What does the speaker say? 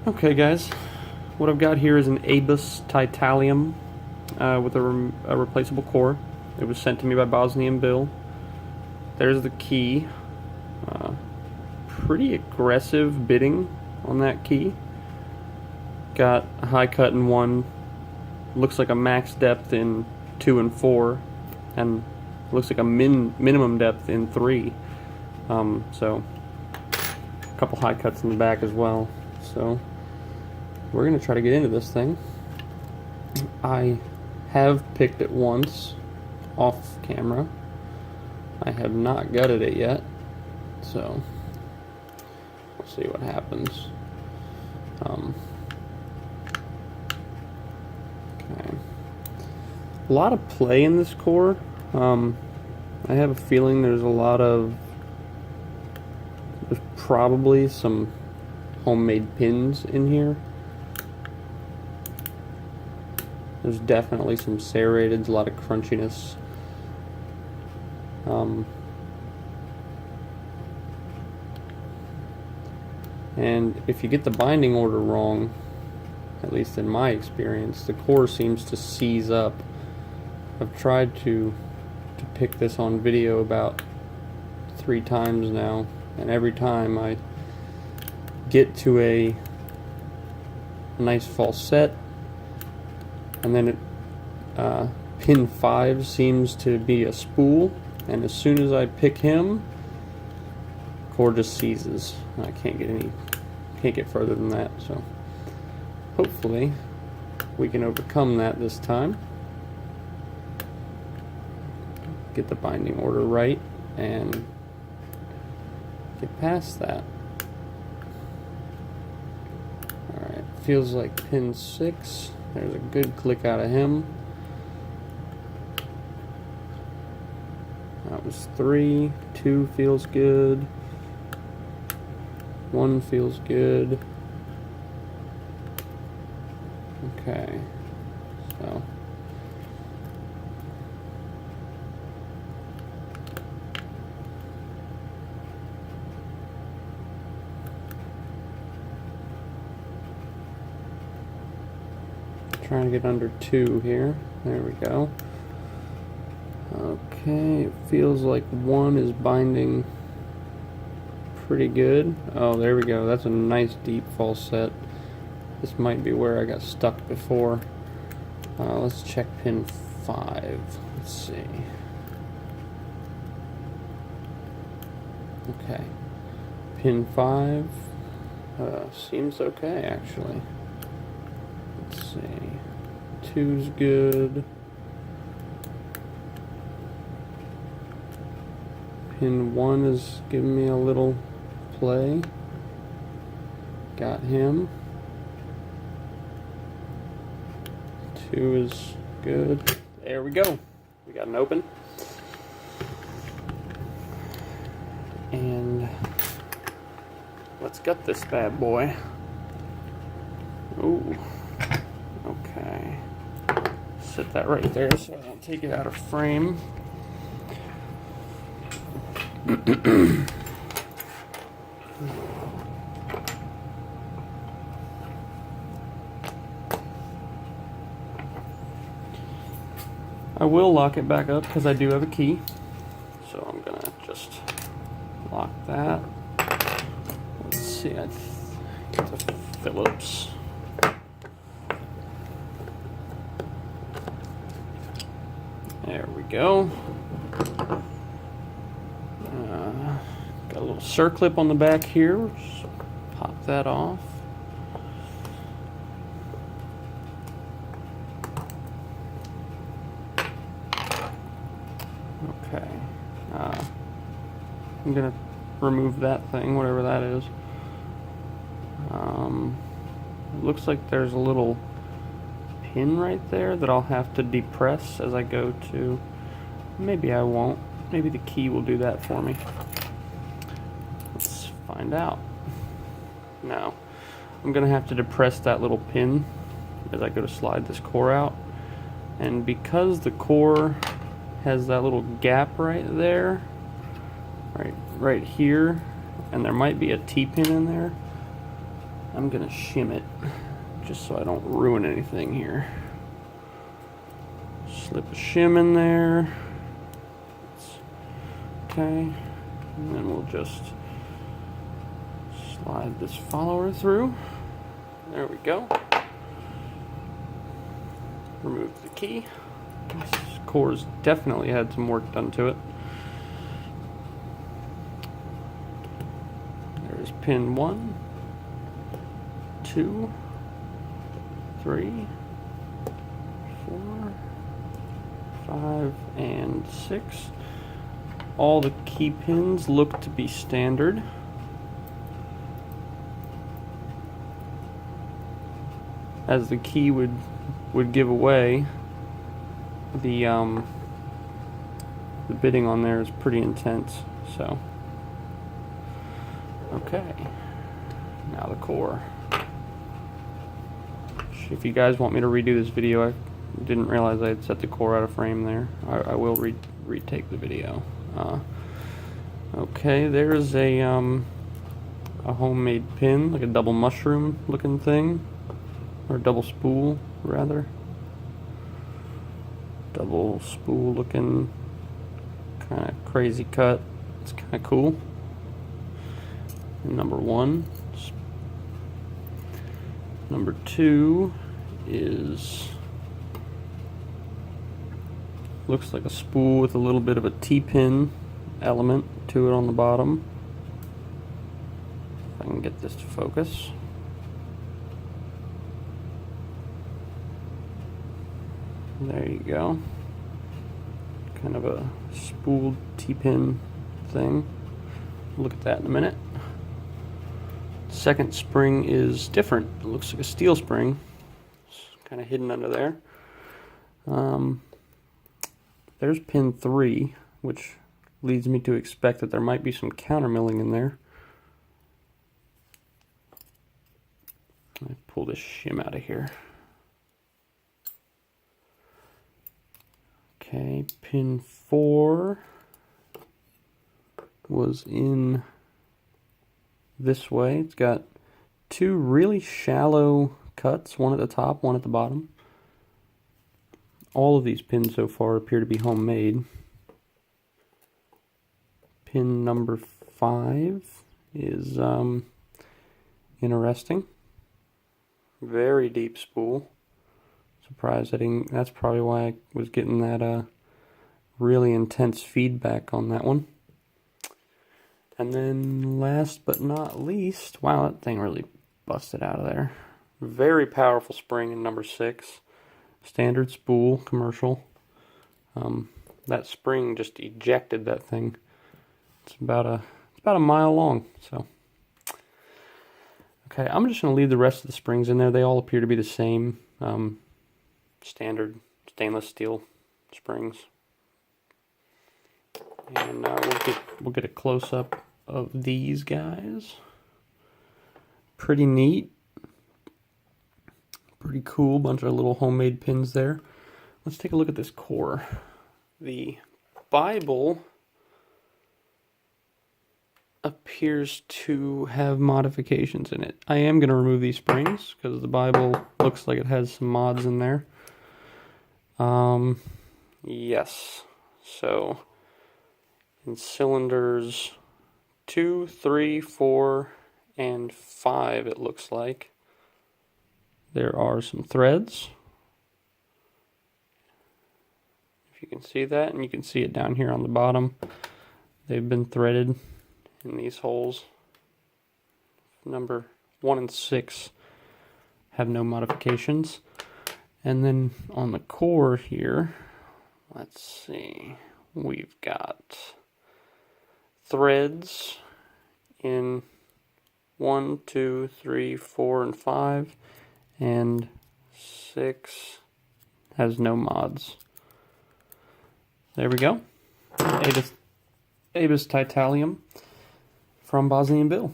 Okay guys, what I've got here is an ABUS titalium with a replaceable core. It was sent to me by Bosnian Bill. There's the key. Pretty aggressive bitting on that key. Got a high cut in 1, looks like a max depth in 2 and 4, and looks like a minimum depth in 3. So a couple high cuts in the back as well. So we're going to try to get into this thing. I have picked it once off camera. I have not gutted it yet, so we'll see what happens. Okay. A lot of play in this core. I have a feeling there's probably some homemade pins in here. There's definitely some serrated, a lot of crunchiness. And if you get the binding order wrong, at least in my experience, the core seems to seize up. I've tried to pick this on video about 3 times now, and every time I get to a nice falset, and then pin 5 seems to be a spool, and as soon as I pick him, core just seizes. I can't get further than that. So hopefully we can overcome that this time. Get the binding order right and get past that. Alright, feels like pin 6. There's a good click out of him. That was 3. 2 feels good. 1 feels good. Okay, so trying to get under 2 here. There we go. Okay, it feels like 1 is binding pretty good. Oh, there we go. That's a nice deep falset. This might be where I got stuck before. Let's check pin 5. Let's see. Okay. Pin 5 seems okay, actually. Let's see. 2's good. Pin 1 is giving me a little play. Got him. 2 is good. There we go. We got an open. And let's gut this bad boy. Ooh. Okay. Set that right there so I don't take it out of frame. I will lock it back up because I do have a key, so I'm gonna just lock that. Let's see, it's a Phillips. There we go. Got a little circlip on the back here, just pop that off. Okay, I'm gonna remove that thing, whatever that is. It looks like there's a little pin right there that I'll have to depress as I go to. Maybe I won't. Maybe the key will do that for me. Let's find out. No, I'm gonna have to depress that little pin as I go to slide this core out. And because the core has that little gap right there, right here, and there might be a T-pin in there, I'm gonna shim it just so I don't ruin anything here. Slip a shim in there. Okay, and then we'll just slide this follower through. There we go. Remove the key. This core's definitely had some work done to it. There's pin 1, 2, 3, 4, 5, and 6. All the key pins look to be standard. As the key would give away, the bitting on there is pretty intense. So, okay, now the core. If you guys want me to redo this video, I didn't realize I had set the core out of frame there. I will retake the video. Okay, there's a homemade pin, like a double mushroom looking thing, or double spool rather. Double spool looking, kind of crazy cut. It's kind of cool. And number 1. Number 2 is, looks like a spool with a little bit of a T-pin element to it on the bottom. If I can get this to focus. There you go. Kind of a spooled T-pin thing. Look at that in a minute. Second spring is different. It looks like a steel spring. It's kind of hidden under there. There's pin 3, which leads me to expect that there might be some countermilling in there. Let me pull this shim out of here. Okay, pin 4 was in this way. It's got 2 really shallow cuts, one at the top, one at the bottom. All of these pins so far appear to be homemade. Pin number 5 is interesting. Very deep spool. Surprised I didn't. That's probably why I was getting that really intense feedback on that one. And then last but not least, wow, that thing really busted out of there. Very powerful spring in number 6. Standard spool, commercial. That spring just ejected that thing. It's about a mile long. So, okay, I'm just going to leave the rest of the springs in there. They all appear to be the same. Standard stainless steel springs. And we'll get a close up of these guys. Pretty neat. Pretty cool. Bunch of little homemade pins there. Let's take a look at this core. The Bible appears to have modifications in it. I am going to remove these springs because the Bible looks like it has some mods in there. Yes. So in cylinders 2, 3, 4, and 5, it looks like there are some threads. If you can see that, and you can see it down here on the bottom. They've been threaded in these holes. Number 1 and 6 have no modifications. And then on the core here, let's see, we've got threads in 1, 2, 3, 4, and 5, and 6 has no mods. There we go. Abus titalium from Bosnian Bill.